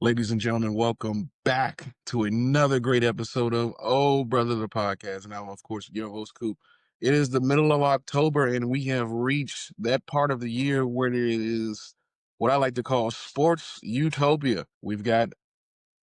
Ladies and gentlemen, welcome back to another great episode of Ohhh Brother the Podcast. And I'm, of course, your host, Coop. It is the middle of October, and we have reached that part of the year where there is what I like to call sports utopia. We've got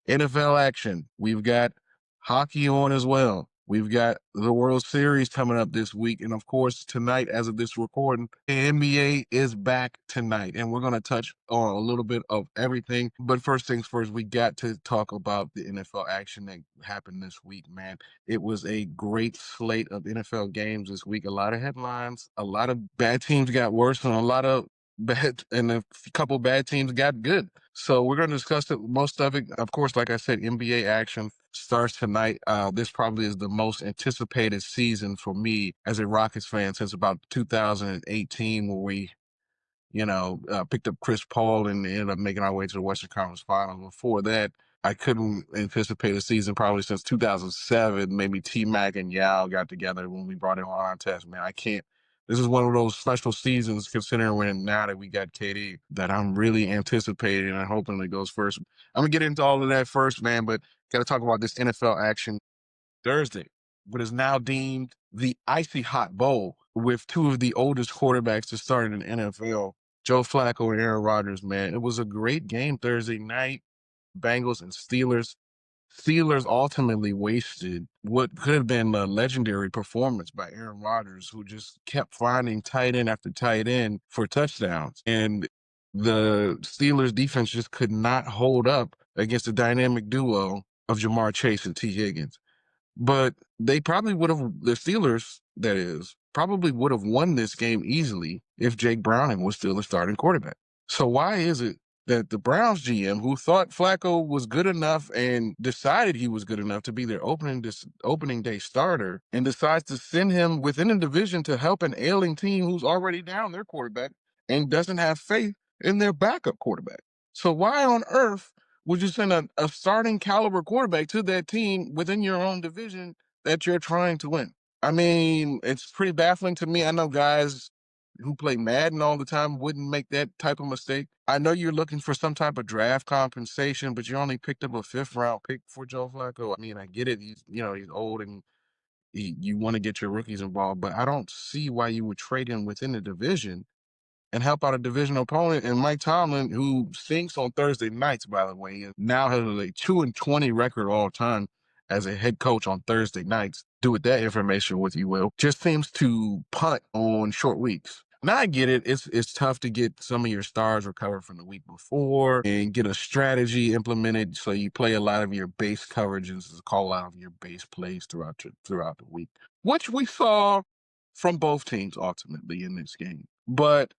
NFL action. We've got hockey on as well. We've got the World Series coming up this week. And of course, tonight, as of this recording, the NBA is back tonight. And we're going to touch on a little bit of everything. But first things first, we got to talk about the NFL action that happened this week, man. It was a great slate of NFL games this week. A lot of headlines, a lot of bad teams got worse, and a lot of a couple bad teams got good. So we're going to discuss most of it. Of course, like I said, NBA action starts tonight. This probably is the most anticipated season for me as a Rockets fan since about 2018, where we, picked up Chris Paul and ended up making our way to the Western Conference Finals. Before that, I couldn't anticipate a season probably since 2007. Maybe T-Mac and Yao got together when we brought in Test. Man, I can't. This is one of those special seasons, considering now that we got KD, that I'm really anticipating and hoping it goes first. I'm going to get into all of that first, man, but got to talk about this NFL action Thursday, what is now deemed the icy hot bowl with two of the oldest quarterbacks to start in the NFL, Joe Flacco and Aaron Rodgers, man. It was a great game Thursday night, Bengals and Steelers. Steelers ultimately wasted what could have been a legendary performance by Aaron Rodgers, who just kept finding tight end after tight end for touchdowns. And the Steelers defense just could not hold up against the dynamic duo of Jamar Chase and T. Higgins. But they probably would have, the Steelers, that is, probably would have won this game easily if Jake Browning was still the starting quarterback. So why is it that the Browns GM, who thought Flacco was good enough and decided he was good enough to be their opening day starter, and decides to send him within a division to help an ailing team who's already down their quarterback and doesn't have faith in their backup quarterback? So why on earth would you send a starting caliber quarterback to that team within your own division that you're trying to win? I mean, it's pretty baffling to me. I know guys who play Madden all the time wouldn't make that type of mistake. I know you're looking for some type of draft compensation, but you only picked up a 5th-round pick for Joe Flacco. I mean, I get it. He's old, and you want to get your rookies involved, but I don't see why you would trade him within the division and help out a divisional opponent. And Mike Tomlin, who stinks on Thursday nights, by the way, now has a 2-20 record all time as a head coach on Thursday nights. Do with that information what you will. Just seems to punt on short weeks. Now I get it. It's tough to get some of your stars recovered from the week before and get a strategy implemented so you play a lot of your base coverages, call out of your base plays throughout the week, which we saw from both teams ultimately in this game. But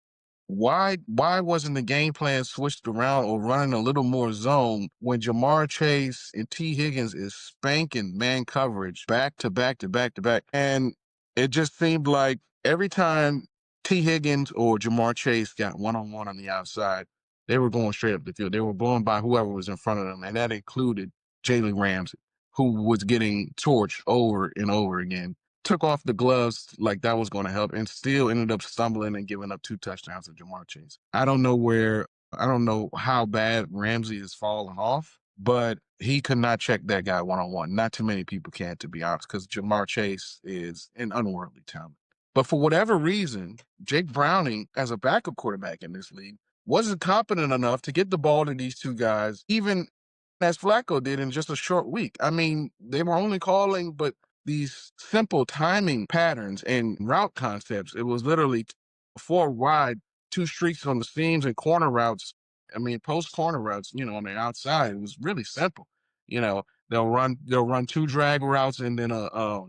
why wasn't the game plan switched around or running a little more zone when Jamar Chase and T. Higgins is spanking man coverage back to back to back to back? And it just seemed like every time T. Higgins or Jamar Chase got one-on-one on the outside, they were going straight up the field. They were blowing by whoever was in front of them, and that included Jalen Ramsey, who was getting torched over and over again. Took off the gloves like that was going to help, and still ended up stumbling and giving up 2 touchdowns to Jamar Chase. I don't know how bad Ramsey has fallen off, but he could not check that guy one-on-one. Not too many people can, to be honest, because Jamar Chase is an unworldly talent. But for whatever reason, Jake Browning, as a backup quarterback in this league, wasn't competent enough to get the ball to these two guys, even as Flacco did in just a short week. I mean, they were only calling but these simple timing patterns and route concepts. It was literally 4 wide, 2 streaks on the seams, and corner routes. I mean, post corner routes, on the outside. It was really simple. They'll run 2 drag routes and then a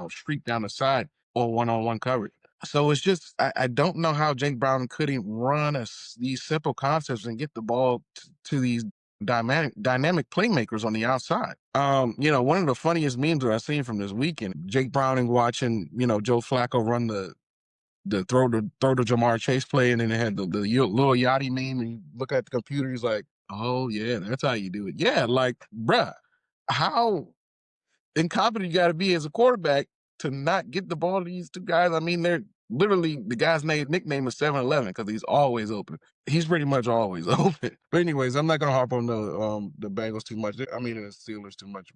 streak down the side or one-on-one coverage. So it's just, I don't know how Jake Brown couldn't run these simple concepts and get the ball to these dynamic playmakers on the outside. One of the funniest memes that I've seen from this weekend, Jake Browning watching, Joe Flacco run the throw to Jamar Chase play, and then they had the little Yachty meme, and you look at the computer, he's like, oh yeah, that's how you do it. Yeah, like, bruh, how incompetent you got to be as a quarterback to not get the ball to these two guys. I mean, Literally, the guy's nickname is 7-Eleven because he's always open. He's pretty much always open. But anyways, I'm not gonna harp on the Bengals too much. I mean, the Steelers too much.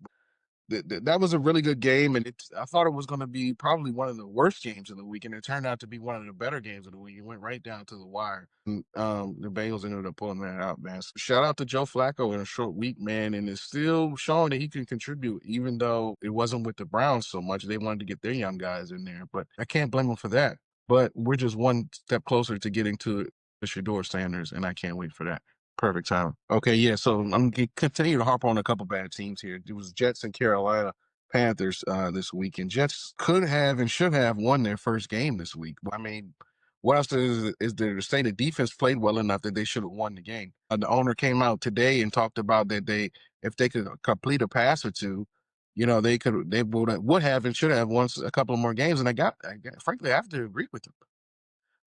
That was a really good game, and I thought it was going to be probably one of the worst games of the week, and it turned out to be one of the better games of the week. It went right down to the wire. And, the Bengals ended up pulling that out, man. So shout out to Joe Flacco in a short week, man, and it's still showing that he can contribute, even though it wasn't with the Browns so much. They wanted to get their young guys in there, but I can't blame them for that. But we're just one step closer to getting to the Shador Sanders, and I can't wait for that. Perfect time. Okay, yeah. So I'm gonna continue to harp on a couple bad teams here. It was Jets and Carolina Panthers this week, and Jets could have and should have won their first game this week. I mean, what else is there to say? The defense played well enough that they should have won the game. The owner came out today and talked about that if they could complete a pass or two, they would have and should have won a couple of more games. And frankly, I have to agree with them.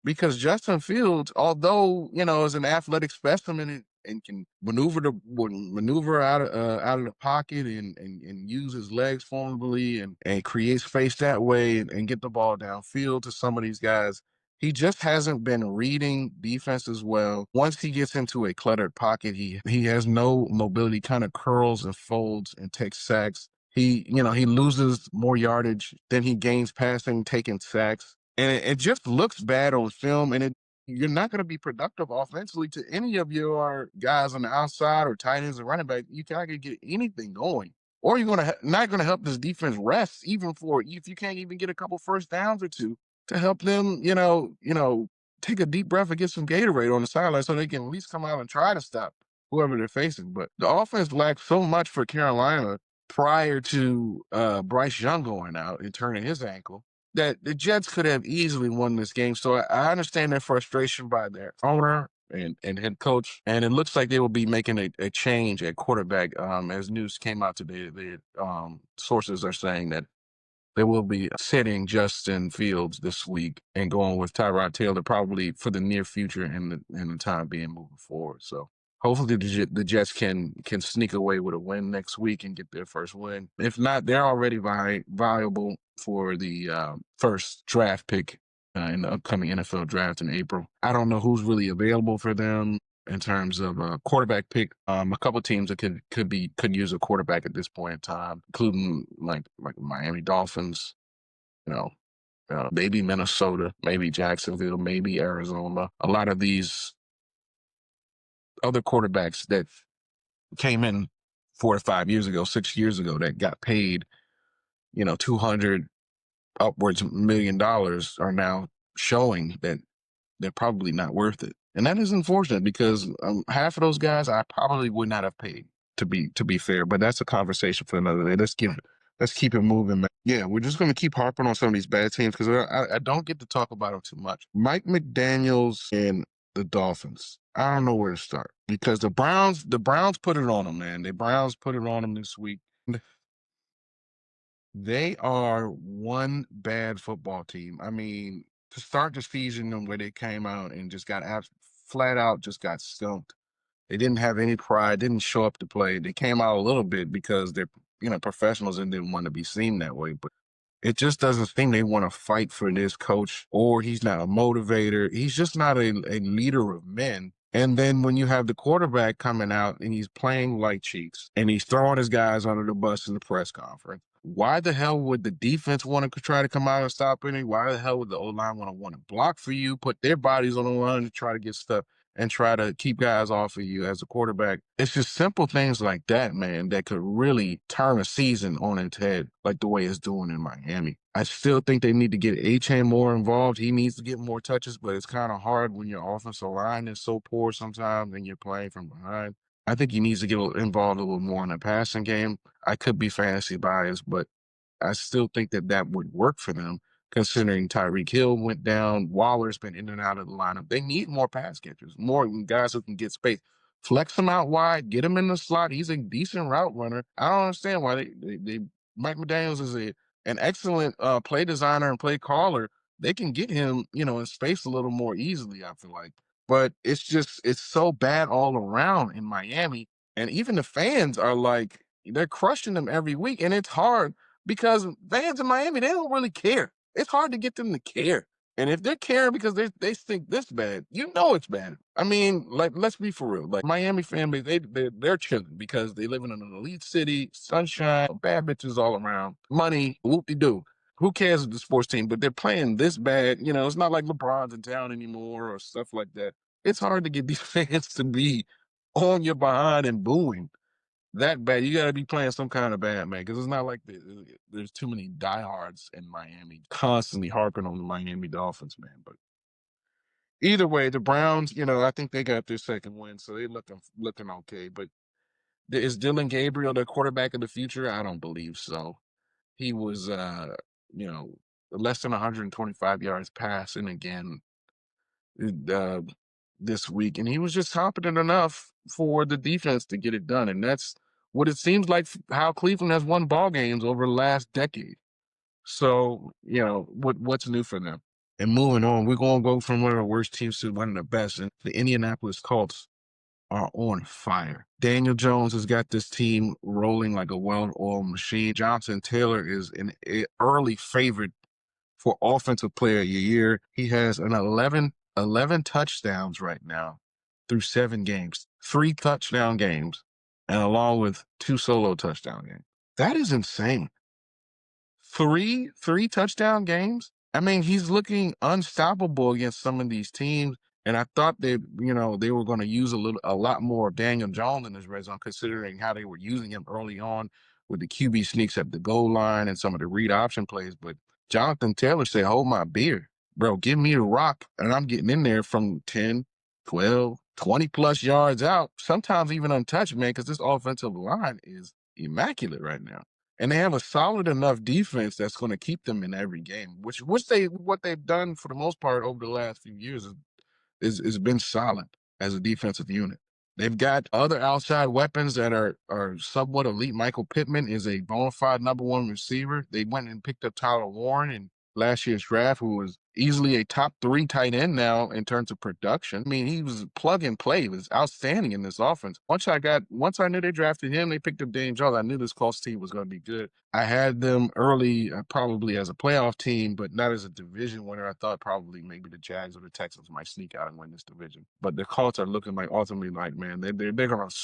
Because Justin Fields, although is an athletic specimen and can maneuver out of the pocket and use his legs formally and create space that way and get the ball downfield to some of these guys, he just hasn't been reading defenses well. Once he gets into a cluttered pocket, he has no mobility, kind of curls and folds and takes sacks. He loses more yardage than he gains passing, taking sacks. And it just looks bad on film, and you're not going to be productive offensively to any of your guys on the outside or tight ends or running back. You're not going to get anything going, or you're not going to help this defense rest, even if you can't even get a couple first downs or two to help them, take a deep breath and get some Gatorade on the sideline so they can at least come out and try to stop whoever they're facing. But the offense lacked so much for Carolina prior to Bryce Young going out and turning his ankle, that the Jets could have easily won this game. So I understand their frustration by their owner and head coach. And it looks like they will be making a change at quarterback. As news came out today, the sources are saying that they will be sitting Justin Fields this week and going with Tyrod Taylor probably for the near future and the time being moving forward. So hopefully the Jets can sneak away with a win next week and get their first win. If not, they're already viable for the first draft pick in the upcoming NFL draft in April. I don't know who's really available for them in terms of a quarterback pick. A couple teams that could use a quarterback at this point in time, including like Miami Dolphins, maybe Minnesota, maybe Jacksonville, maybe Arizona. A lot of these other quarterbacks that came in 4 or 5 years ago, 6 years ago, that got paid, $200 upwards $1 million are now showing that they're probably not worth it. And that is unfortunate because half of those guys I probably would not have paid, to be fair. But that's a conversation for another day. Let's keep it moving, man. Yeah, we're just going to keep harping on some of these bad teams because I don't get to talk about them too much. Mike McDaniels and the Dolphins. I don't know where to start because the Browns put it on them, man. The Browns put it on them this week. They are one bad football team. I mean, to start the season the way they came out and just got flat out just got skunked. They didn't have any pride, didn't show up to play. They came out a little bit because they're professionals and didn't want to be seen that way. But it just doesn't seem they want to fight for this coach, or he's not a motivator. He's just not a leader of men. And then when you have the quarterback coming out and he's playing light cheeks and he's throwing his guys under the bus in the press conference, why the hell would the defense want to try to come out and stop any? Why the hell would the O-line want to block for you, put their bodies on the line to try to get stuff and try to keep guys off of you as a quarterback? It's just simple things like that, man, that could really turn a season on its head, like the way it's doing in Miami. I still think they need to get A-Chain more involved. He needs to get more touches, but it's kind of hard when your offensive line is so poor sometimes and you're playing from behind. I think he needs to get involved a little more in the passing game. I could be fantasy biased, but I still think that would work for them, considering Tyreek Hill went down. Waller's been in and out of the lineup. They need more pass catchers, more guys who can get space. Flex him out wide, get him in the slot. He's a decent route runner. I don't understand why they Mike McDaniels is an excellent play designer and play caller. They can get him, in space a little more easily, I feel like. But it's so bad all around in Miami. And even the fans are like, they're crushing them every week. And it's hard because fans in Miami, they don't really care. It's hard to get them to care. And if they're caring because they think this bad, you know it's bad. I mean, like, let's be for real. Like, Miami family, they're chilling because they live in an elite city, sunshine, bad bitches all around, money, whoop-de-doo. Who cares if the sports team? But they're playing this bad. You know, it's not like LeBron's in town anymore or stuff like that. It's hard to get these fans to be on your behind and booing that bad. You got to be playing some kind of bad, man, because it's not like there's too many diehards in Miami constantly harping on the Miami Dolphins, man. But either way, the Browns, you know, I think they got their second win, so they're looking okay. But is Dylan Gabriel the quarterback of the future? I don't believe so. He was, you know, less than 125 yards passing again uh, this week, and he was just competent enough for the defense to get it done. And that's what it seems like how Cleveland has won ball games over the last decade. So, you know, what's new for them? And moving on, we're going to go from one of the worst teams to one of the best. And the Indianapolis Colts are on fire. Daniel Jones has got this team rolling like a well-oiled machine. Jonathan Taylor is an early favorite for Offensive Player of the Year. He has an 11 touchdowns right now through 7 games, 3 touchdown games, and along with 2 solo touchdown games. That is insane. Three touchdown games. I mean, he's looking unstoppable against some of these teams. And I thought they were going to use a lot more of Daniel Jones in his red zone, considering how they were using him early on with the QB sneaks at the goal line and some of the read option plays. But Jonathan Taylor said, "Hold my beer, bro. Give me the rock, and I'm getting in there from 10, 12, 20 plus yards out, sometimes even untouched, man, because this offensive line is immaculate right now." And they have a solid enough defense that's going to keep them in every game, which what they've done for the most part over the last few years is been solid as a defensive unit. They've got other outside weapons that are somewhat elite. Michael Pittman is a bona fide number 1 receiver. They went and picked up Tyler Warren in last year's draft, who was easily a top 3 tight end now in terms of production. I mean, he was plug and play. He was outstanding in this offense. Once I knew they drafted him, they picked up Daniel Jones. I knew this Colts team was going to be good. I had them early, probably as a playoff team, but not as a division winner. I thought probably maybe the Jags or the Texans might sneak out and win this division. But the Colts are looking like ultimately like, man, they're going to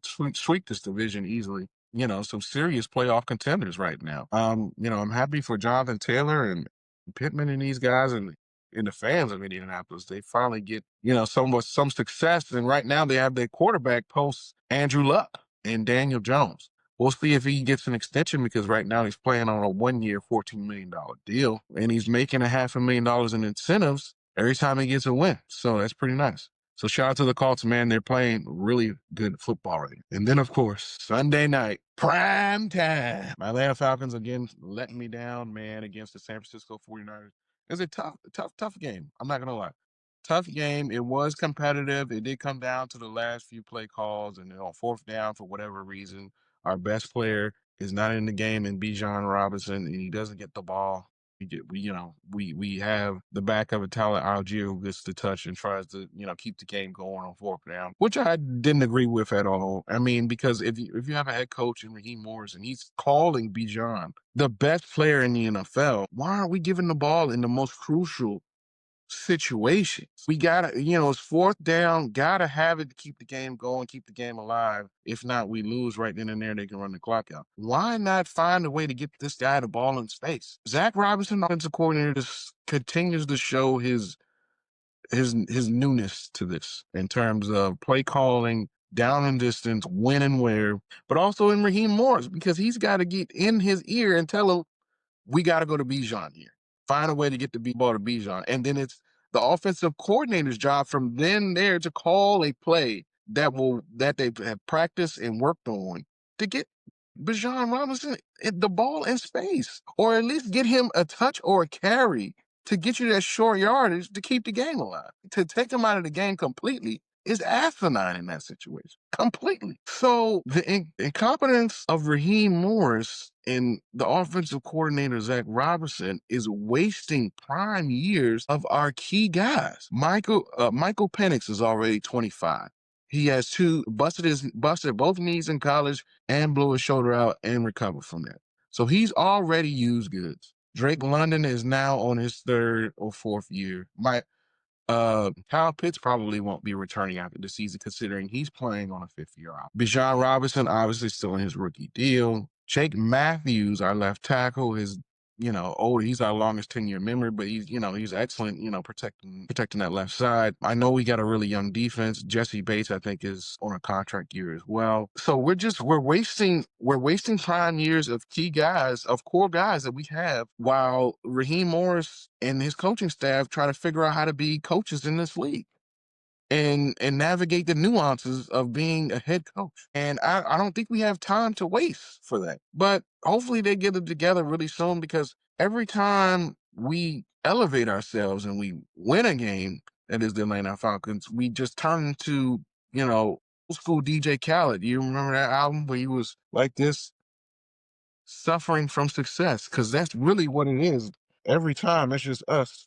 sweep this division easily. You know, some serious playoff contenders right now. You know, I'm happy for Jonathan Taylor and Pittman and these guys and the fans of Indianapolis. They finally get, you know, some success. And right now they have their quarterback post Andrew Luck and Daniel Jones. We'll see if he gets an extension, because right now he's playing on a 1-year, $14 million deal, and he's making $500,000 in incentives every time he gets a win. So that's pretty nice. So shout out to the Colts, man. They're playing really good football right now. And then, of course, Sunday night, prime time. My Atlanta Falcons again letting me down, man, against the San Francisco 49ers. It was a tough game. I'm not going to lie. Tough game. It was competitive. It did come down to the last few play calls, and on 4th down, for whatever reason, our best player is not in the game in Bijan Robinson, and he doesn't get the ball. We have the back of a Tyler Algier who gets the touch and tries to, keep the game going on 4th down, which I didn't agree with at all. I mean, because if you have a head coach in Raheem Morris and he's calling Bijan the best player in the NFL, why aren't we giving the ball in the most crucial situations? We gotta, it's 4th down, gotta have it to keep the game going, keep the game alive. If not, we lose right then and there. They can run the clock out. Why not find a way to get this guy the ball in space? Zach Robinson, offensive coordinator, just continues to show his newness to this in terms of play calling, down and distance, when and where, but also in Raheem Morris, because he's got to get in his ear and tell him, we got to go to Bijan here. Find a way to get the ball to Bijan. And then it's the offensive coordinator's job from then there to call a play that they have practiced and worked on to get Bijan Robinson the ball in space, or at least get him a touch or a carry to get you that short yardage to keep the game alive. To take him out of the game completely is asinine in that situation. Completely. So the incompetence of Raheem Morris and the offensive coordinator, Zach Robinson, is wasting prime years of our key guys. Michael Penix is already 25. He has busted both knees in college and blew his shoulder out and recovered from that. So he's already used goods. Drake London is now on his third or fourth year. Kyle Pitts probably won't be returning after the season, considering he's playing on a fifth-year option. Bijan Robinson, obviously still in his rookie deal. Jake Matthews, our left tackle, is old. He's our longest 10-year member, but he's excellent, protecting that left side. I know we got a really young defense. Jesse Bates, I think, is on a contract year as well. So we're wasting prime years of key guys, of core guys that we have, while Raheem Morris and his coaching staff try to figure out how to be coaches in this league and navigate the nuances of being a head coach. And I don't think we have time to waste for that. But hopefully they get it together really soon, because every time we elevate ourselves and we win a game, that is the Atlanta Falcons, we just turn into, old school DJ Khaled. You remember that album where he was like this, suffering from success? Because that's really what it is. Every time it's just us.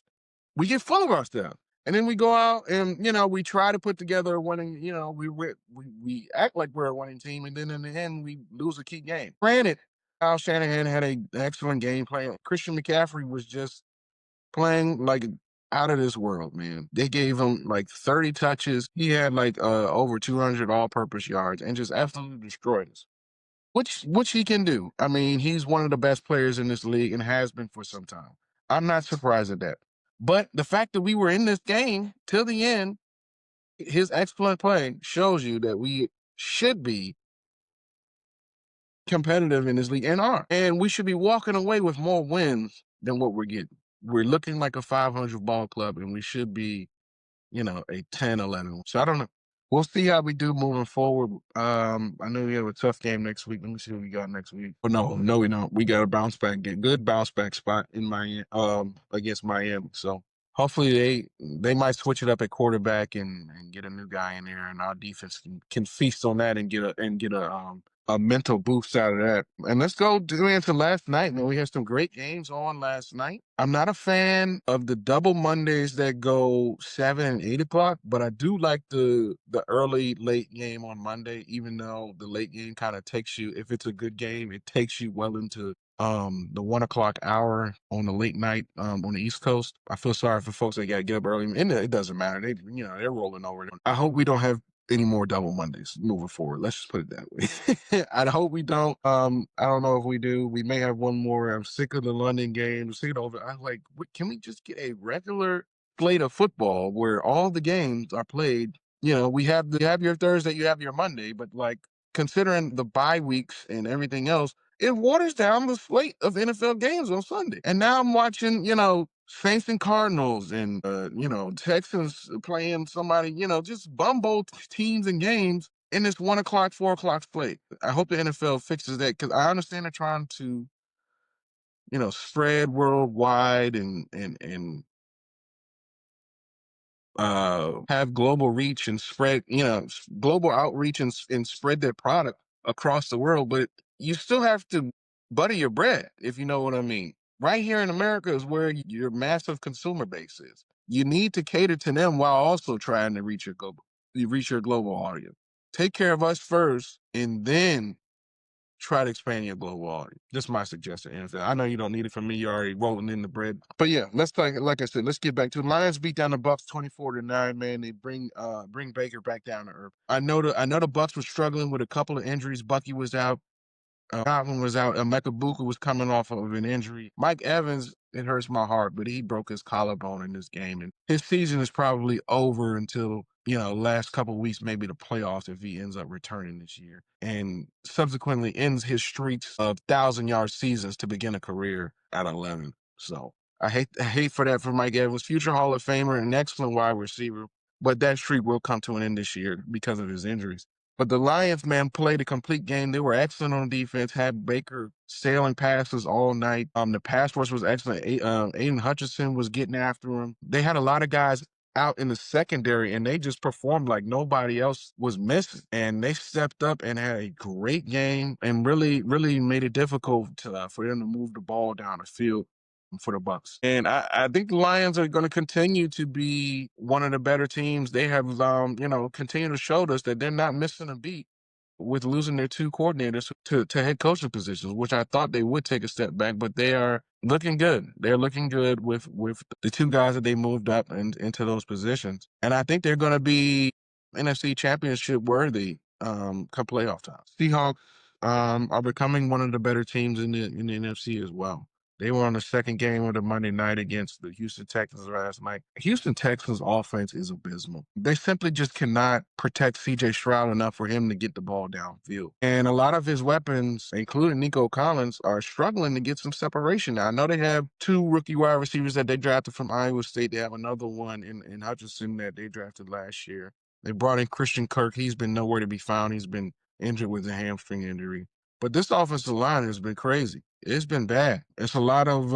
We get full of ourselves. And then we go out and, we try to put together a winning, we act like we're a winning team. And then in the end, we lose a key game. Granted, Kyle Shanahan had an excellent game plan. Christian McCaffrey was just playing like out of this world, man. They gave him like 30 touches. He had like over 200 all-purpose yards and just absolutely destroyed us. Which he can do. I mean, he's one of the best players in this league and has been for some time. I'm not surprised at that. But the fact that we were in this game till the end, his excellent play shows you that we should be competitive in this league and are. And we should be walking away with more wins than what we're getting. We're looking like a 500 ball club, and we should be, a 10, 11. So I don't know. We'll see how we do moving forward. I know we have a tough game next week. Let me see what we got next week. But no, we don't. We got a good bounce back spot in Miami, against Miami. So hopefully they might switch it up at quarterback and get a new guy in there, and our defense can feast on that and get a mental boost out of that. And let's go into last night, man. We had some great games on last night. I'm not a fan of the double Mondays that go 7 and 8 o'clock, but I do like the early late game on Monday, even though the late game kind of takes you, if it's a good game, it takes you well into the 1 o'clock hour on the late night on the East Coast. I feel sorry for folks that got to get up early, and it doesn't matter. They're rolling over. I hope we don't have any more double Mondays moving forward. Let's just put it that way. I hope we don't. I don't know if we do. We may have one more. I'm sick of the London games. Sick of it. I'm like, can we just get a regular slate of football where all the games are played? We have your Thursday, you have your Monday, but like considering the bye weeks and everything else, it waters down the slate of NFL games on Sunday. And now I'm watching, Saints and Cardinals and, Texans playing somebody, just bumbo teams and games in this 1 o'clock, 4 o'clock slate. I hope the NFL fixes that, because I understand they're trying to, spread worldwide and have global reach and spread, global outreach and spread their product across the world. But you still have to butter your bread, if you know what I mean. Right here in America is where your massive consumer base is. You need to cater to them while also trying to reach your global audience. Take care of us first, and then try to expand your global audience. Just my suggestion, NFL. I know you don't need it from me. You're already rolling in the bread. But yeah, let's like I said, let's get back to it. Lions beat down the Bucks 24-9. Man, they bring Baker back down to earth. I know the Bucks were struggling with a couple of injuries. Bucky was out. Godwin was out. Mekabuku was coming off of an injury. Mike Evans, it hurts my heart, but he broke his collarbone in this game, and his season is probably over until last couple of weeks, maybe the playoffs, if he ends up returning this year, and subsequently ends his streaks of 1,000-yard seasons to begin a career at 11. So I hate for that for Mike Evans, future Hall of Famer and excellent wide receiver, but that streak will come to an end this year because of his injuries. But the Lions, man, played a complete game. They were excellent on defense, had Baker sailing passes all night. The pass rush was excellent. Aiden Hutchinson was getting after him. They had a lot of guys out in the secondary, and they just performed like nobody else was missing. And they stepped up and had a great game and really, really made it difficult for them to move the ball down the field for the Bucks. And I think the Lions are going to continue to be one of the better teams. They have, continued to show us that they're not missing a beat with losing their two coordinators to head coaching positions, which I thought they would take a step back, but they are looking good. They're looking good with the two guys that they moved up into those positions. And I think they're going to be NFC championship worthy come playoff time. Seahawks are becoming one of the better teams in the NFC as well. They were on the second game of the Monday night against the Houston Texans last night. Houston Texans offense is abysmal. They simply just cannot protect C.J. Stroud enough for him to get the ball downfield. And a lot of his weapons, including Nico Collins, are struggling to get some separation. Now, I know they have two rookie wide receivers that they drafted from Iowa State. They have another one in Hutchinson that they drafted last year. They brought in Christian Kirk. He's been nowhere to be found. He's been injured with a hamstring injury. But this offensive line has been crazy. It's been bad. It's a lot of,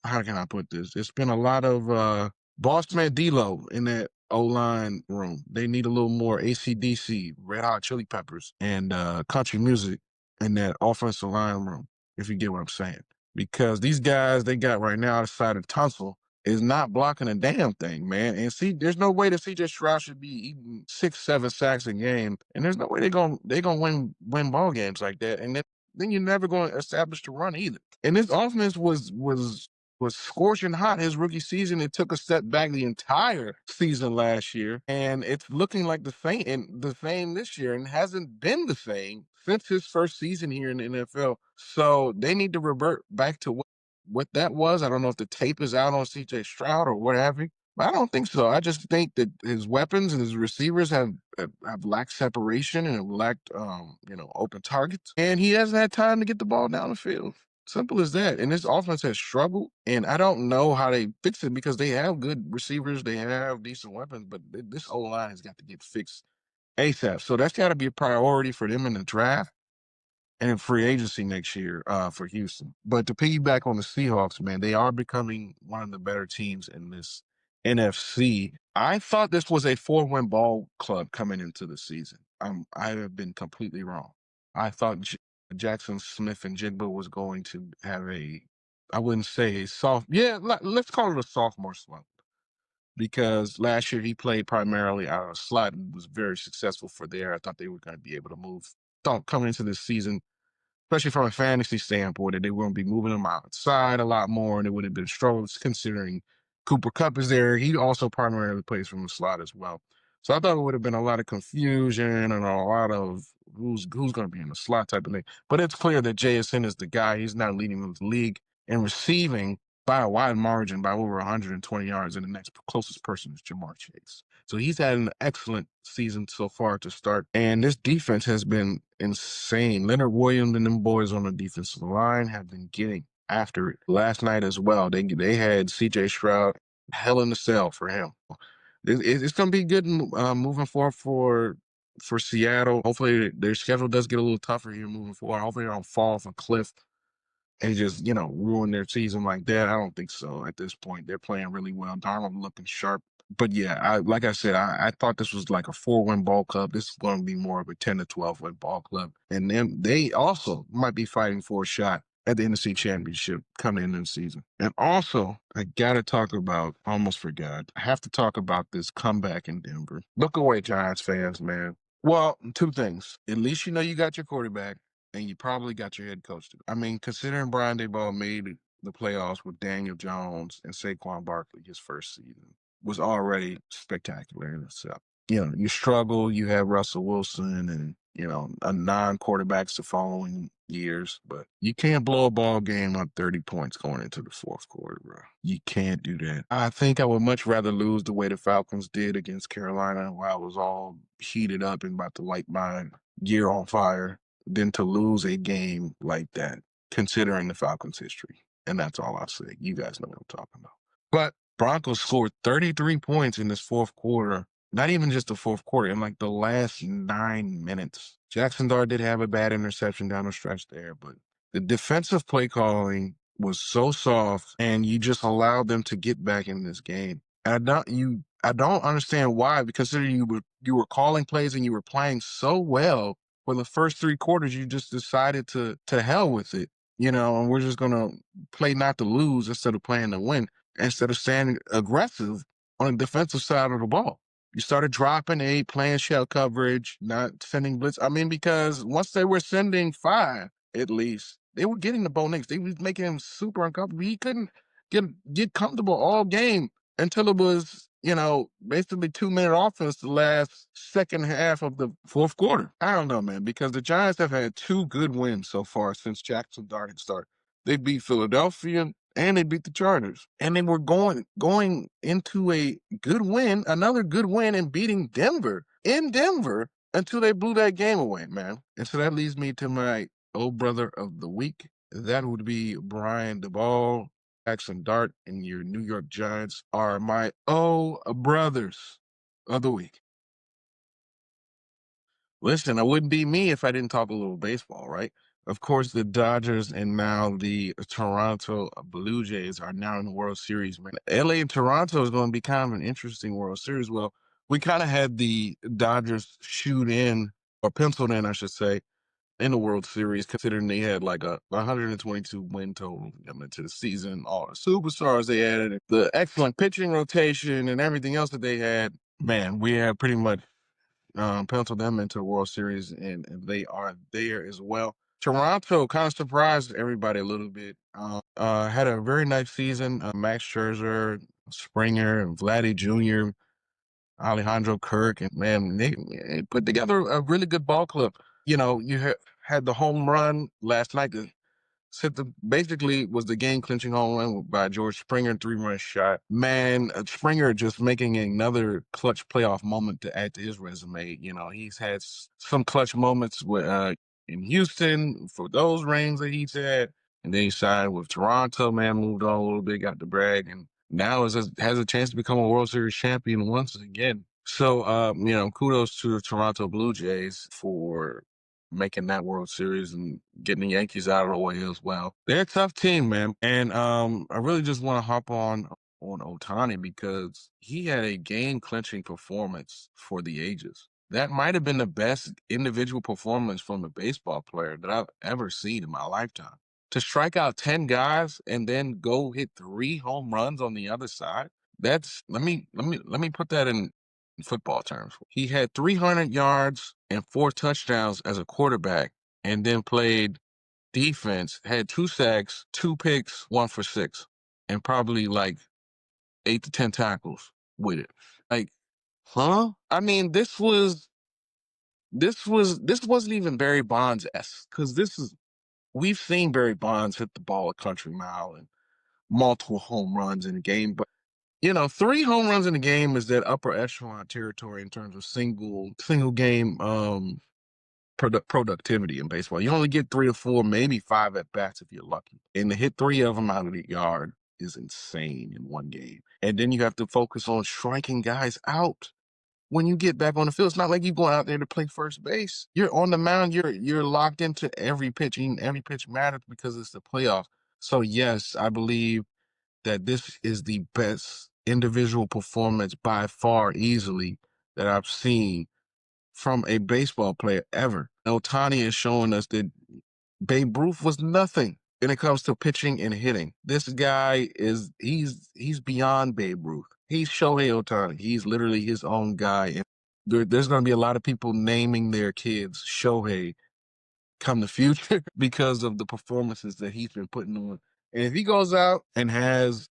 how can I put this? It's been a lot of boss man D-Lo in that O-line room. They need a little more AC/DC, Red Hot Chili Peppers, and country music in that offensive line room, if you get what I'm saying. Because these guys they got right now outside of Tunsil is not blocking a damn thing, man. And see, there's no way that C.J. Stroud should be eating 6-7 sacks a game, and there's no way they're gonna win ball games like that. And then you're never going to establish the run either. And this offense was scorching hot his rookie season. It took a step back the entire season last year, and it's looking like the same this year, and hasn't been the same since his first season here in the NFL. So they need to revert back to what that was. I don't know if the tape is out on C.J. Stroud or what have you. But I don't think so. I just think that his weapons and his receivers have lacked separation and have lacked, open targets. And he hasn't had time to get the ball down the field. Simple as that. And this offense has struggled. And I don't know how they fix it because they have good receivers. They have decent weapons. But this O-line has got to get fixed ASAP. So that's got to be a priority for them in the draft and free agency next year for Houston. But to piggyback on the Seahawks, man, they are becoming one of the better teams in this NFC. I thought this was a 4-win ball club coming into the season. I have been completely wrong. I thought Jackson Smith and Jigba was going to have I wouldn't say let's call it a sophomore slump. Because last year he played primarily out of a slot and was very successful for there. I thought they were going to be able to move. Thought coming into this season, especially from a fantasy standpoint, that they were going to be moving him outside a lot more, and it would have been struggles considering Cooper Kupp is there. He also primarily plays from the slot as well. So I thought it would have been a lot of confusion and a lot of who's going to be in the slot type of thing. But it's clear that JSN is the guy. He's not leading the league in receiving by a wide margin, by over 120 yards, and the next closest person is Jamar Chase. So he's had an excellent season so far to start. And this defense has been insane. Leonard Williams and them boys on the defensive line have been getting after it. Last night as well, they had C.J. Stroud hell in the cell for him. It's going to be good moving forward for Seattle. Hopefully their schedule does get a little tougher here moving forward. Hopefully they don't fall off a cliff and just, ruin their season like that. I don't think so at this point. They're playing really well. Darnold looking sharp. But yeah, like I said, I thought this was like a 4-win ball club. This is going to be more of a 10 to 12-win ball club. And then they also might be fighting for a shot at the NFC Championship coming into the season. And also, I got to talk about, almost forgot, I have to talk about this comeback in Denver. Look away, Giants fans, man. Well, two things. At least you know you got your quarterback, and you probably got your head coach. I mean, considering Brian Daboll made the playoffs with Daniel Jones and Saquon Barkley his first season, was already spectacular in itself. You struggle, you have Russell Wilson and, a non-quarterbacks the following years, but you can't blow a ball game up 30 points going into the fourth quarter, bro. You can't do that. I think I would much rather lose the way the Falcons did against Carolina while I was all heated up and about to light my gear on fire than to lose a game like that, considering the Falcons' history. And that's all I'll say. You guys know what I'm talking about. But Broncos scored 33 points in this fourth quarter. Not even just the fourth quarter, in like the last 9 minutes. Jackson Dart did have a bad interception down the stretch there, but the defensive play calling was so soft, and you just allowed them to get back in this game. And I don't understand why, because you were calling plays and you were playing so well for the first 3 quarters. You just decided to hell with it, and we're just gonna play not to lose instead of playing to win, instead of staying aggressive on the defensive side of the ball. You started dropping 8, playing shell coverage, not sending blitz. I mean, because once they were sending 5, at least, they were getting the Bo Nix. They was making him super uncomfortable. He couldn't get comfortable all game until it was, basically 2-minute offense the last second half of the fourth quarter. I don't know, man, because the Giants have had 2 good wins so far since Jackson Dart started. They beat Philadelphia and they beat the Chargers. And they were going into a good win, another good win, and beating Denver in Denver until they blew that game away, man. And so that leads me to my old brother of the week. That would be Brian DeBall. Jackson Dart and your New York Giants are my brothers of the week. Listen, it wouldn't be me if I didn't talk a little baseball, right? Of course, the Dodgers and now the Toronto Blue Jays are now in the World Series, man. LA and Toronto is going to be kind of an interesting World Series. Well, we kind of had the Dodgers shoot in, or penciled in, I should say, in the World Series, considering they had like a 122 win total coming into the season, all the superstars they added, the excellent pitching rotation, and everything else that they had. Man, we had pretty much penciled them into the World Series, and they are there as well. Toronto kind of surprised everybody a little bit. Had a very nice season. Max Scherzer, Springer, and Vladdy Jr., Alejandro Kirk, and man, they put together a really good ball club. You had the home run last night. Basically was the game clinching home run by George Springer, 3-run shot. Man, Springer just making another clutch playoff moment to add to his resume. He's had some clutch moments in Houston for those rings that he's had. And then he signed with Toronto, man, moved on a little bit, got the brag, and now has a chance to become a World Series champion once again. So, kudos to the Toronto Blue Jays for making that World Series and getting the Yankees out of the way as well. They're a tough team, man. And I really just want to hop on Ohtani because he had a game-clinching performance for the ages. That might have been the best individual performance from a baseball player that I've ever seen in my lifetime. To strike out 10 guys and then go hit 3 home runs on the other side. That's let me put that in football terms. He had 300 yards and 4 touchdowns as a quarterback, and then played defense, had 2 sacks, 2 picks, 1 for 6, and probably like 8 to 10 tackles with it. Like, huh? I mean, this wasn't even Barry Bonds-esque, because we've seen Barry Bonds hit the ball a country mile and multiple home runs in a game, but 3 home runs in a game is that upper echelon territory in terms of single game productivity in baseball. You only get 3 or 4, maybe 5 at bats if you're lucky. And to hit 3 of them out of the yard is insane in one game. And then you have to focus on striking guys out when you get back on the field. It's not like you're going out there to play first base. You're on the mound. You're locked into every pitch. And every pitch matters because it's the playoffs. So yes, I believe that this is the best individual performance by far, easily, that I've seen from a baseball player ever. Ohtani is showing us that Babe Ruth was nothing when it comes to pitching and hitting. This guy he's beyond Babe Ruth. He's Shohei Ohtani. He's literally his own guy. And there's going to be a lot of people naming their kids Shohei come the future because of the performances that he's been putting on. And if he goes out and has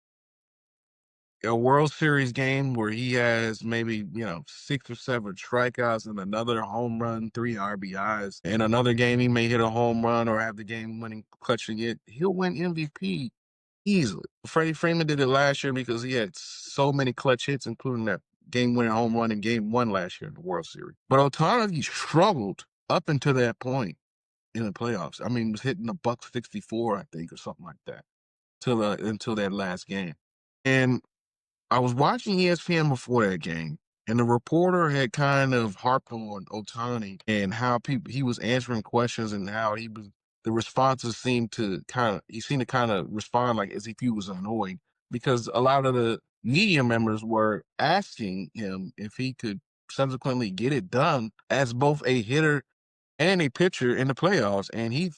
a World Series game where he has maybe, 6 or 7 strikeouts and another home run, 3 RBIs, and another game he may hit a home run or have the game winning clutching it, he'll win MVP easily. Freddie Freeman did it last year because he had so many clutch hits, including that game winning home run in game 1 last year in the World Series. But Ohtani struggled up until that point in the playoffs. I mean, he was hitting a $164, I think, or something like that, until that last game. And I was watching ESPN before that game, and the reporter had kind of harped on Ohtani and how he was answering questions and how the responses seemed to kind of respond like as if he was annoyed, because a lot of the media members were asking him if he could subsequently get it done as both a hitter and a pitcher in the playoffs, and he's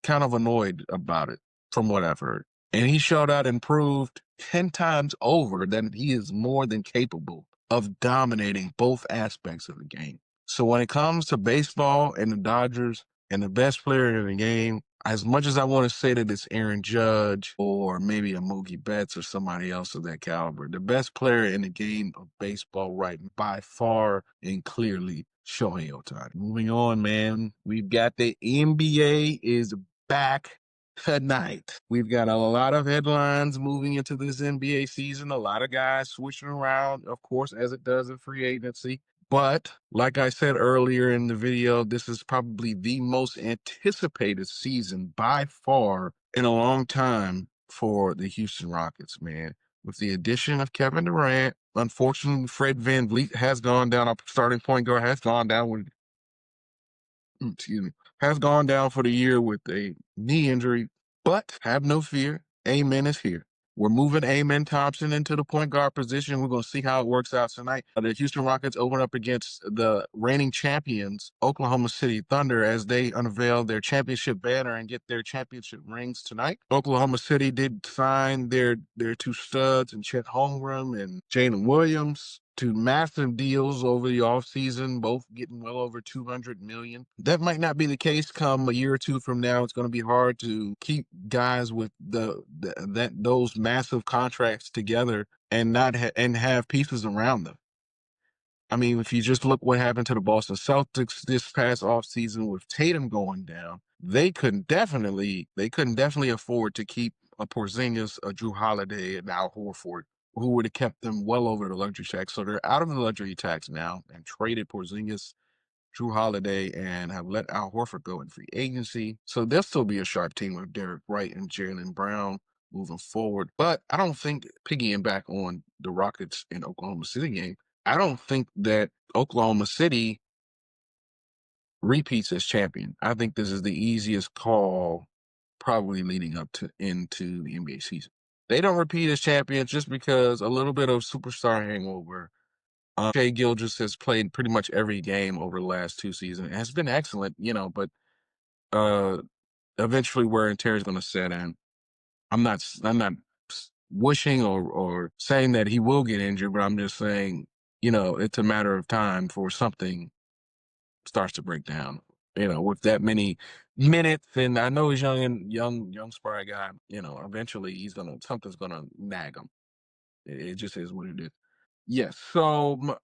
kind of annoyed about it from what I've heard. And he showed out and proved 10 times over that he is more than capable of dominating both aspects of the game. So when it comes to baseball and the Dodgers and the best player in the game, as much as I want to say that it's Aaron Judge or maybe a Mookie Betts or somebody else of that caliber, the best player in the game of baseball right by far and clearly Shohei Ohtani. Moving on, man. We've got the NBA is back tonight. We've got a lot of headlines moving into this NBA season, a lot of guys switching around, of course, as it does in free agency. But like I said earlier in the video, this is probably the most anticipated season by far in a long time for the Houston Rockets, man. With the addition of Kevin Durant, unfortunately, Fred VanVleet has gone down. Our starting point guard has gone down with, has gone down for the year with a knee injury. But have no fear, Amen is here. We're moving Amen Thompson into the point guard position. We're going to see how it works out tonight. The Houston Rockets open up against the reigning champions, Oklahoma City Thunder, as they unveil their championship banner and get their championship rings tonight. Oklahoma City did sign their two studs in Chet Holmgren and Jalen Williams to massive deals over the offseason, both getting well over $200 million. That might not be the case come a year or two from now. It's going to be hard to keep guys with those massive contracts together and not and have pieces around them. I mean, if you just look what happened to the Boston Celtics this past offseason with Tatum going down, they couldn't definitely afford to keep a Porzingis, a Drew Holiday, and Al Horford, who would have kept them well over the luxury tax. So they're out of the luxury tax now and traded Porzingis, Drew Holiday, and have let Al Horford go in free agency. So they'll still be a sharp team with Derek White and Jaylen Brown moving forward. But I don't think, piggying back on the Rockets and Oklahoma City game, I don't think that Oklahoma City repeats as champion. I think this is the easiest call probably leading up to into the NBA season. They don't repeat as champions just because a little bit of superstar hangover. Shai Gilgeous has played pretty much every game over the last two seasons. It has been excellent, but eventually wear and tear is going to set in. I'm not wishing or saying that he will get injured, but I'm just saying, it's a matter of time for something starts to break down. With that many minutes, and I know he's young spry guy. Eventually something's gonna nag him. It just is what it is. Yes. So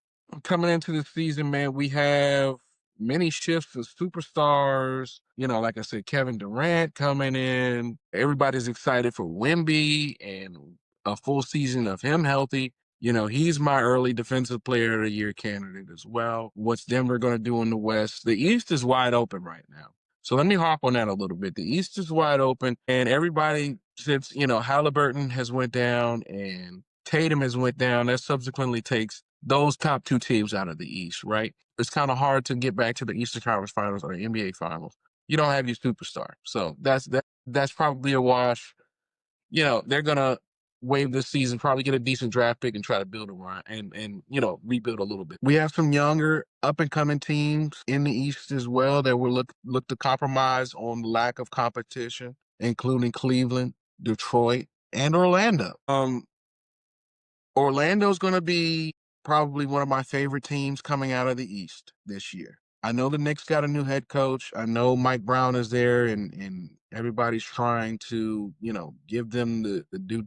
coming into the season, man, we have many shifts of superstars. Like I said, Kevin Durant coming in. Everybody's excited for Wemby and a full season of him healthy. He's my early defensive player of the year candidate as well. What's Denver going to do in the West? The East is wide open right now. So let me hop on that a little bit. The East is wide open, and everybody, since, Halliburton has went down and Tatum has went down, that subsequently takes those top two teams out of the East, right? It's kind of hard to get back to the Eastern Conference Finals or the NBA Finals. You don't have your superstar. So that's probably a wash. They're going to waive this season, probably get a decent draft pick and try to build around and rebuild a little bit. We have some younger up and coming teams in the East as well that will look to compromise on lack of competition, including Cleveland, Detroit, and Orlando. Orlando's going to be probably one of my favorite teams coming out of the East this year. I know the Knicks got a new head coach. I know Mike Brown is there, and everybody's trying to, give them the due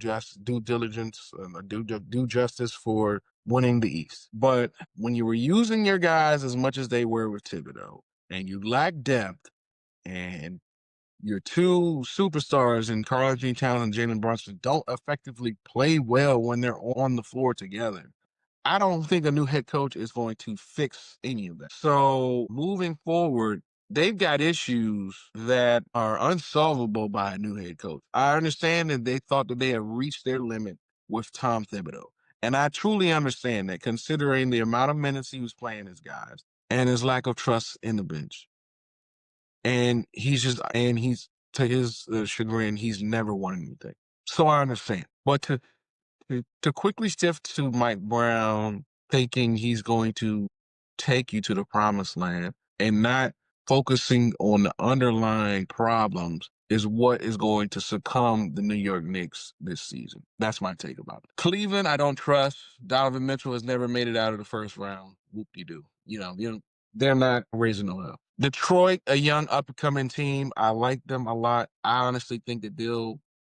diligence, due justice for winning the East. But when you were using your guys as much as they were with Thibodeau, and you lack depth, and your two superstars in Karl-Anthony Towns and Jalen Brunson don't effectively play well when they're on the floor together, I don't think a new head coach is going to fix any of that. So moving forward, they've got issues that are unsolvable by a new head coach. I understand that they thought that they had reached their limit with Tom Thibodeau. And I truly understand that, considering the amount of minutes he was playing his guys and his lack of trust in the bench. And he's to his chagrin, he's never won anything. So I understand. But to quickly shift to Mike Brown thinking he's going to take you to the promised land and not focusing on the underlying problems is what is going to succumb the New York Knicks this season. That's my take about it. Cleveland, I don't trust. Donovan Mitchell has never made it out of the first round. Whoop-de-doo. They're not raising no hell. Detroit, a young up-and-coming team. I like them a lot. I honestly think that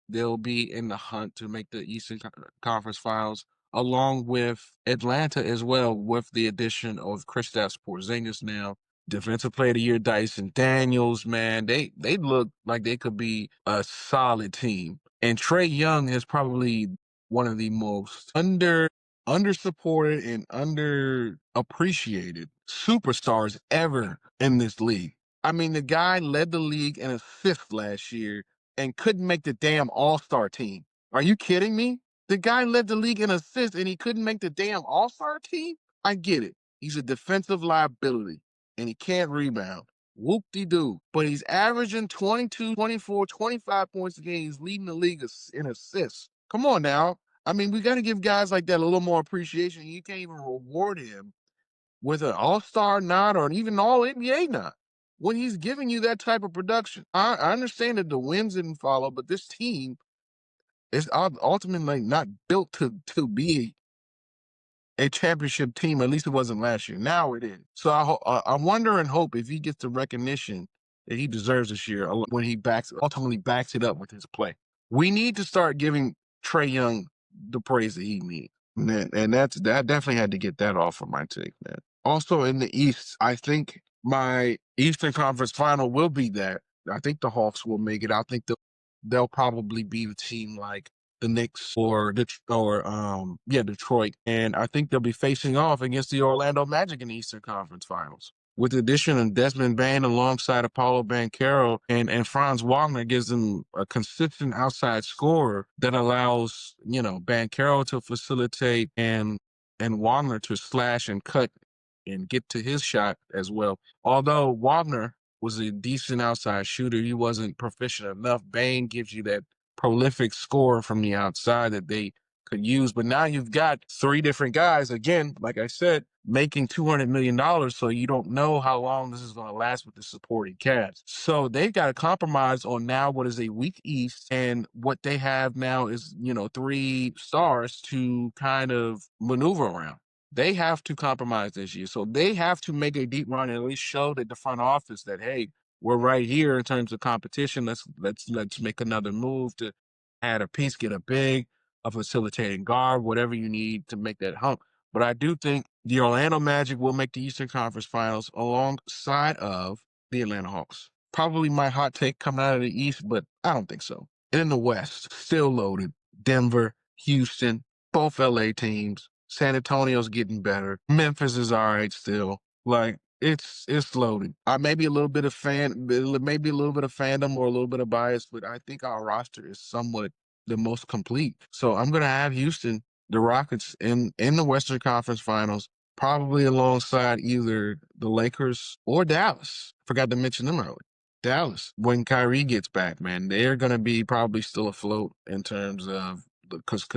they'll be in the hunt to make the Eastern Conference Finals, along with Atlanta as well, with the addition of Kristaps Porzingis now. Defensive Player of the Year, Dyson Daniels, man, they look like they could be a solid team. And Trae Young is probably one of the most under-supported and underappreciated superstars ever in this league. I mean, the guy led the league in assists last year and couldn't make the damn All-Star team. Are you kidding me? The guy led the league in assists and he couldn't make the damn All-Star team? I get it. He's a defensive liability and he can't rebound. Whoop-de-doo. But he's averaging 22, 24, 25 points a game. He's leading the league in assists. Come on now. I mean, we got to give guys like that a little more appreciation. You can't even reward him with an all-star nod or even all-NBA nod when he's giving you that type of production. I understand that the wins didn't follow, but this team is ultimately not built to be a championship team. At least it wasn't last year. Now it is. So I wonder and hope if he gets the recognition that he deserves this year when he ultimately backs it up with his play. We need to start giving Trae Young the praise that he needs. And that definitely had to get that off of my take, man. Also in the East, I think my Eastern Conference final will be that. I think the Hawks will make it. I think they'll probably be the team like the Knicks or Detroit. And I think they'll be facing off against the Orlando Magic in the Eastern Conference Finals. With the addition of Desmond Bane alongside Apollo Banchero and Franz Wagner gives them a consistent outside scorer that allows, Banchero to facilitate and Wagner to slash and cut and get to his shot as well. Although Wagner was a decent outside shooter, he wasn't proficient enough. Bane gives you that prolific scorer from the outside that they could use. But now you've got three different guys, again, like I said, making $200 million. So you don't know how long this is going to last with the supporting cast. So they've got to compromise on now what is a weak East. And what they have now is, three stars to kind of maneuver around. They have to compromise this year. So they have to make a deep run and at least show that the front office that, hey, we're right here in terms of competition. Let's make another move to add a piece, get a big, a facilitating guard, whatever you need to make that hump. But I do think the Orlando Magic will make the Eastern Conference Finals alongside of the Atlanta Hawks. Probably my hot take coming out of the East, but I don't think so. And in the West, still loaded. Denver, Houston, both LA teams. San Antonio's getting better. Memphis is all right still. Like, it's loaded. I may be a little bit of fandom or a little bit of bias, but I think our roster is somewhat the most complete. So I'm gonna have Houston, the Rockets, in the Western Conference Finals, probably alongside either the Lakers or Dallas. Forgot to mention them earlier. Dallas, when Kyrie gets back, man, they're gonna be probably still afloat in terms of because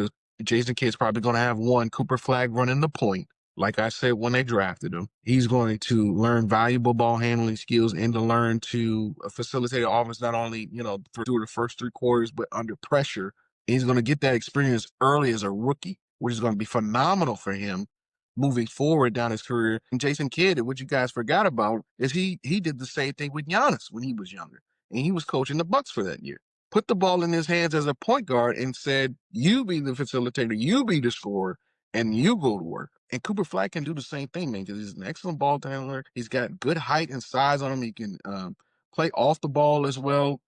Jason Kidd's probably going to have one Cooper Flag running the point. Like I said, when they drafted him, he's going to learn valuable ball handling skills and to learn to facilitate an offense, not only, through the first three quarters, but under pressure. He's going to get that experience early as a rookie, which is going to be phenomenal for him moving forward down his career. And Jason Kidd, what you guys forgot about is he did the same thing with Giannis when he was younger. And he was coaching the Bucks for that year. Put the ball in his hands as a point guard and said, you be the facilitator, you be the scorer, and you go to work. And Cooper Flag can do the same thing, man, because he's an excellent ball handler. He's got good height and size on him. He can play off the ball as well,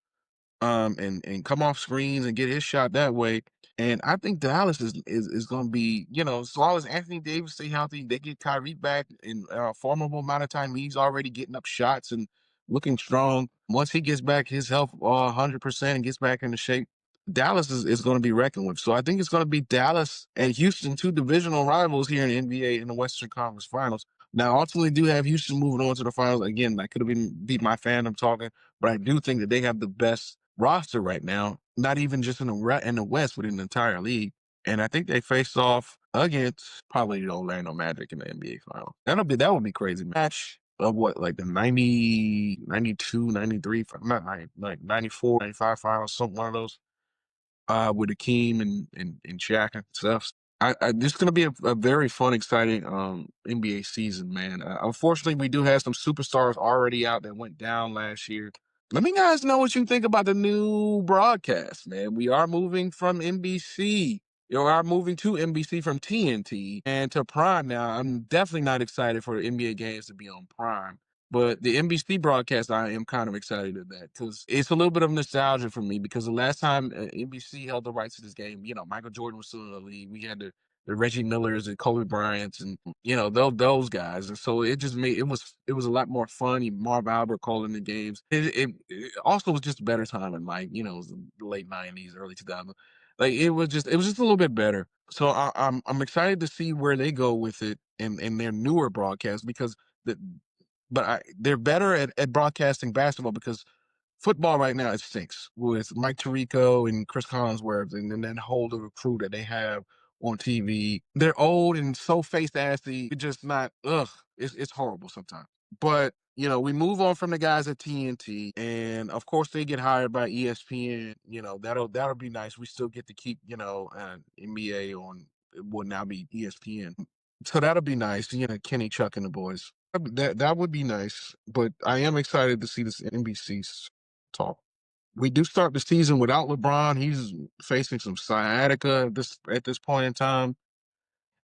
and come off screens and get his shot that way. And I think Dallas is going to be, as long as Anthony Davis stay healthy, they get Kyrie back in a formidable amount of time. He's already getting up shots and looking strong. Once he gets back his health 100% and gets back into shape, Dallas is going to be reckoned with. So I think it's going to be Dallas and Houston, two divisional rivals here in the NBA in the Western Conference Finals. Now, ultimately, do have Houston moving on to the finals. Again, that could have be my fandom talking, but I do think that they have the best roster right now, not even just in the West, but in the entire league. And I think they face off against probably the Orlando Magic in the NBA Finals. That would be crazy match. of what, like the 90, 92, 93, not 90, like 94, 95 finals, something one of those, with Akeem and Shaq and stuff. This is going to be a very fun, exciting NBA season, man. Unfortunately, we do have some superstars already out that went down last year. Let me guys know what you think about the new broadcast, man. We are moving from NBC. You know, are moving to NBC from TNT and to Prime now. I'm definitely not excited for the NBA games to be on Prime. But the NBC broadcast, I am kind of excited at that because it's a little bit of nostalgia for me because the last time NBC held the rights to this game, you know, Michael Jordan was still in the league. We had the Reggie Millers and Kobe Bryants and, you know, those guys. And so it just made it was a lot more fun. Marv Albert calling the games. It also was just a better time in, like, you know, it was the late 90s, early 2000s. Like it was just a little bit better. So I'm excited to see where they go with it in their newer broadcast because the they're better at broadcasting basketball because football right now it stinks with Mike Tirico and Chris Collinsworth and then that whole little crew that they have on TV. They're old and so face assy. It's just not it's horrible sometimes. But you know, we move on from the guys at TNT, and of course they get hired by ESPN. You know, that'll be nice. We still get to keep, you know, NBA on, it will now be ESPN. So that'll be nice. You know, Kenny, Chuck, and the boys. That would be nice. But I am excited to see this NBC talk. We do start the season without LeBron. He's facing some sciatica at this point in time.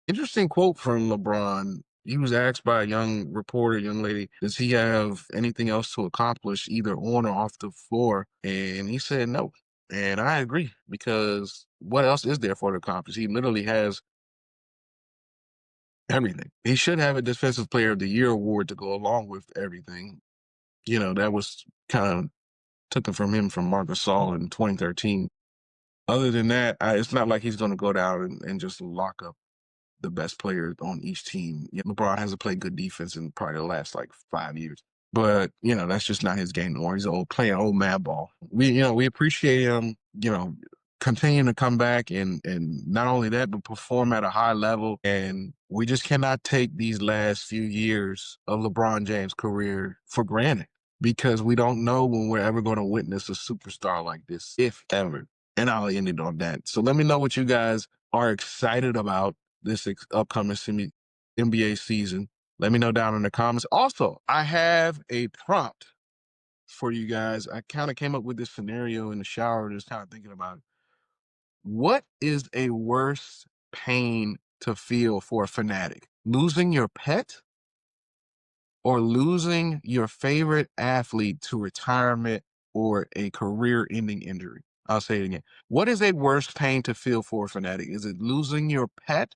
Interesting quote from LeBron. He was asked by a young reporter, young lady, does he have anything else to accomplish either on or off the floor? And he said no. And I agree because what else is there for to accomplish? He literally has everything. He should have a Defensive Player of the Year award to go along with everything. You know, that was kind of took it from him from Marc Gasol in 2013. Other than that, it's not like he's going to go down and just lock up the best player on each team. You know, LeBron hasn't played good defense in probably the last like 5 years. But, you know, that's just not his game anymore. He's playing old man ball. We appreciate him, you know, continuing to come back and not only that, but perform at a high level. And we just cannot take these last few years of LeBron James' career for granted because we don't know when we're ever going to witness a superstar like this, if ever. And I'll end it on that. So let me know what you guys are excited about this upcoming NBA season. Let me know down in the comments. Also, I have a prompt for you guys. I kind of came up with this scenario in the shower, just kind of thinking about it. What is a worse pain to feel for a fanatic? Losing your pet or losing your favorite athlete to retirement or a career-ending injury? I'll say it again. What is a worse pain to feel for a fanatic? Is it losing your pet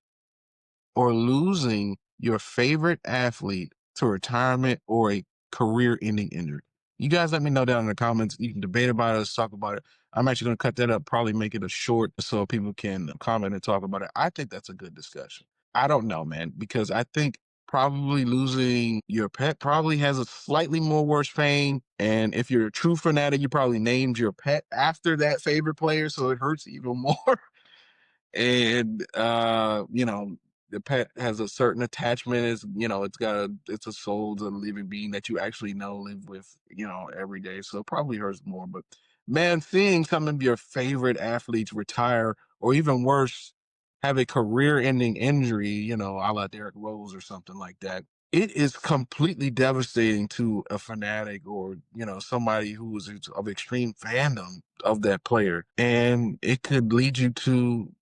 or losing your favorite athlete to retirement or a career-ending injury? You guys let me know down in the comments. You can debate about it, let's talk about it. I'm actually going to cut that up, probably make it a short so people can comment and talk about it. I think that's a good discussion. I don't know, man, because I think probably losing your pet probably has a slightly more worse pain. And if you're a true fanatic, you probably named your pet after that favorite player, so it hurts even more. And you know, the pet has a certain attachment. Is, you know, it's a soul, it's a living being that you actually know, live with, you know, every day, so it probably hurts more. But man, seeing some of your favorite athletes retire or even worse, have a career-ending injury, you know, a la Derrick Rose or something like that, it is completely devastating to a fanatic or, you know, somebody who is of extreme fandom of that player, and it could lead you to,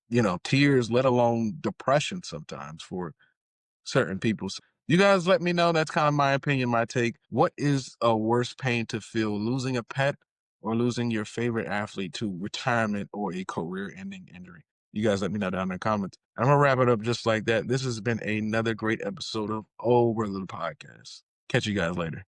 you know, tears, let alone depression sometimes for certain people. So you guys let me know. That's kind of my opinion, my take. What is a worse pain to feel, losing a pet or losing your favorite athlete to retirement or a career-ending injury? You guys let me know down in the comments. I'm going to wrap it up just like that. This has been another great episode of Ohhh Brother the Podcast. Catch you guys later.